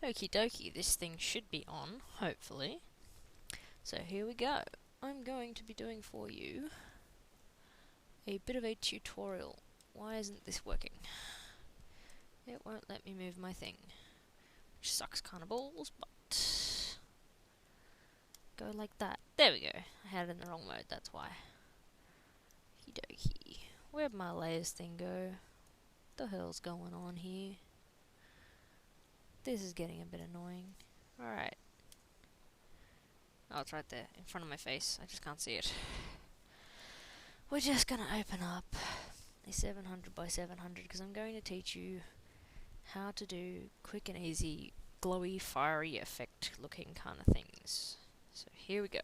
Okie dokie, this thing should be on, hopefully. So here we go. I'm going to be doing for you a bit of a tutorial. Why isn't this working? It won't let me move my thing, which sucks kind of balls, but go like that. There we go. I had it in the wrong mode, that's why. Okie dokie. Where'd my layers thing go? What the hell's going on here? This is getting a bit annoying. Alright. Oh, it's right there, in front of my face. I just can't see it. We're just gonna open up a 700 by 700 because I'm going to teach you how to do quick and easy, glowy, fiery effect looking kind of things. So here we go.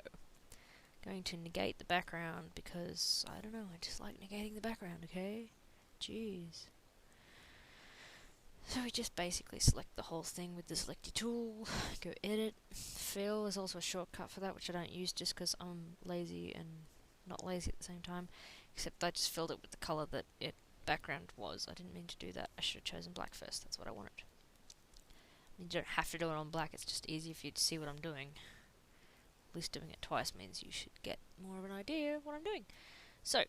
Going to negate the background because, I don't know, I just like negating the background, okay? Jeez. So we just basically select the whole thing with the selecty tool, go edit, fill. There's also a shortcut for that which I don't use just because I'm lazy and not lazy at the same time, except I just filled it with the colour that it background was. I didn't mean to do that. I should have chosen black first, that's what I wanted. You don't have to do it on black, it's just easier for you to see what I'm doing. At least doing it twice means you should get more of an idea of what I'm doing. So,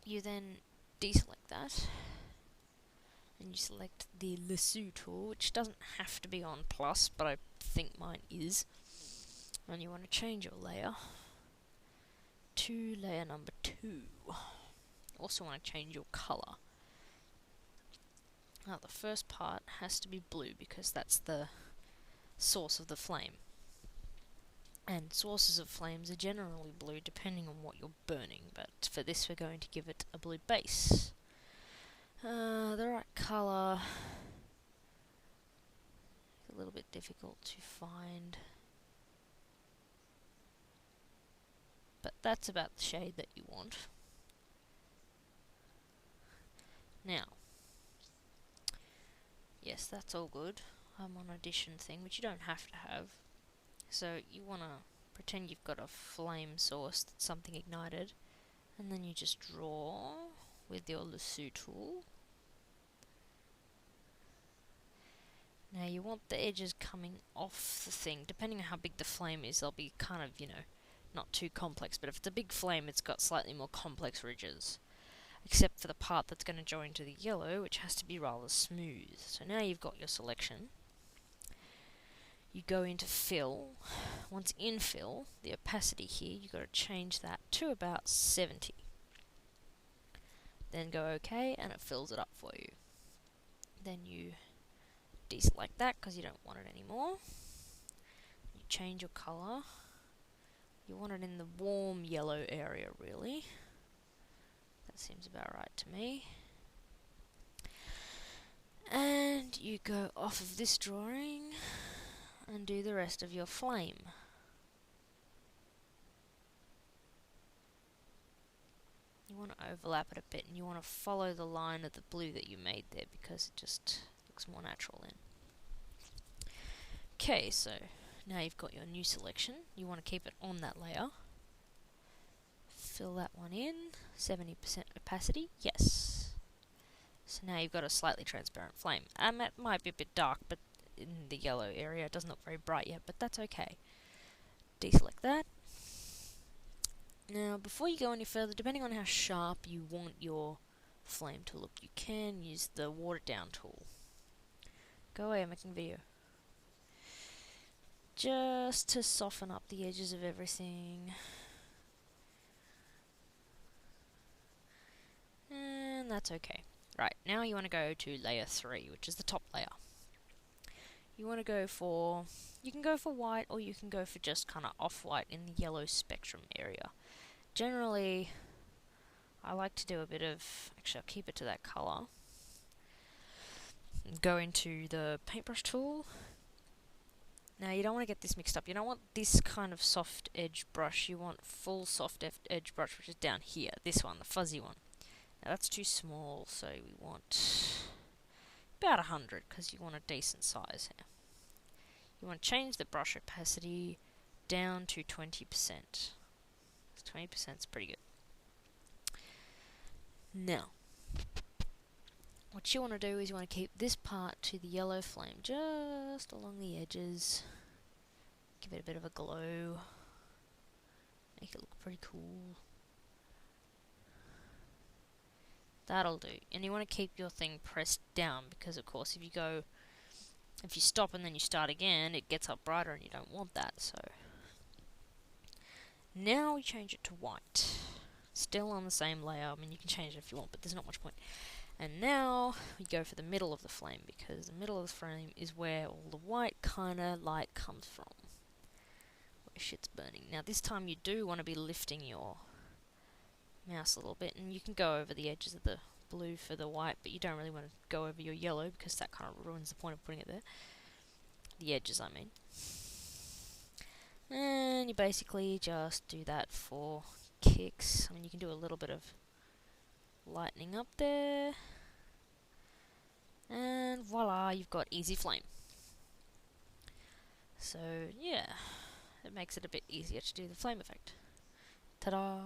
you then deselect that, and you select the lasso tool, which doesn't have to be on plus, but I think mine is. And you want to change your layer to layer number 2. You also want to change your colour. Now the first part has to be blue because that's the source of the flame. And sources of flames are generally blue depending on what you're burning, but for this we're going to give it a blue base. The right colour is a little bit difficult to find, but that's about the shade that you want. Now, yes, that's all good. I'm on addition thing, which you don't have to have. So you want to pretend you've got a flame source that's something ignited, and then you just draw with your lasso tool. Now you want the edges coming off the thing. Depending on how big the flame is, they'll be kind of, not too complex. But if it's a big flame, it's got slightly more complex ridges. Except for the part that's going to join to the yellow, which has to be rather smooth. So now you've got your selection. You go into fill. Once in fill, the opacity here, you've got to change that to about 70. Then go OK, and it fills it up for you. Then you deselect that because you don't want it anymore. You change your colour. You want it in the warm yellow area, really. That seems about right to me. And you go off of this drawing and do the rest of your flame. You want to overlap it a bit, and you want to follow the line of the blue that you made there because it just looks more natural then. Okay, so now you've got your new selection. You want to keep it on that layer. Fill that one in. 70% opacity, yes. So now you've got a slightly transparent flame. It might be a bit dark, but in the yellow area it doesn't look very bright yet, but that's okay. Deselect that. Now, before you go any further, depending on how sharp you want your flame to look, you can use the watered down tool. Go away, I'm making a video. Just to soften up the edges of everything. And that's okay. Right, now you want to go to layer 3, which is the top layer. You want to go for, you can go for white or you can go for just kind of off-white in the yellow spectrum area. Generally, I like to do a bit of, actually I'll keep it to that colour. Go into the paintbrush tool. Now you don't want to get this mixed up. You don't want this kind of soft edge brush. You want full soft edge brush, which is down here. This one, the fuzzy one. Now that's too small, so we want about 100 because you want a decent size here. You want to change the brush opacity down to 20%. 20% is pretty good. Now, what you want to do is you want to keep this part to the yellow flame, just along the edges. Give it a bit of a glow. Make it look pretty cool. That'll do. And you want to keep your thing pressed down, because of course if you stop and then you start again, it gets up brighter and you don't want that. So now we change it to white. Still on the same layer. I mean, you can change it if you want, but there's not much point. And now we go for the middle of the flame, because the middle of the flame is where all the white kind of light comes from. Where shit's burning. Now this time you do want to be lifting your mouse a little bit, and you can go over the edges of the blue for the white, but you don't really want to go over your yellow, because that kind of ruins the point of putting it there. The edges, I mean. And you basically just do that for kicks. I mean, you can do a little bit of lightening up there, and voila, you've got easy flame. So yeah, it makes it a bit easier to do the flame effect. Ta-da!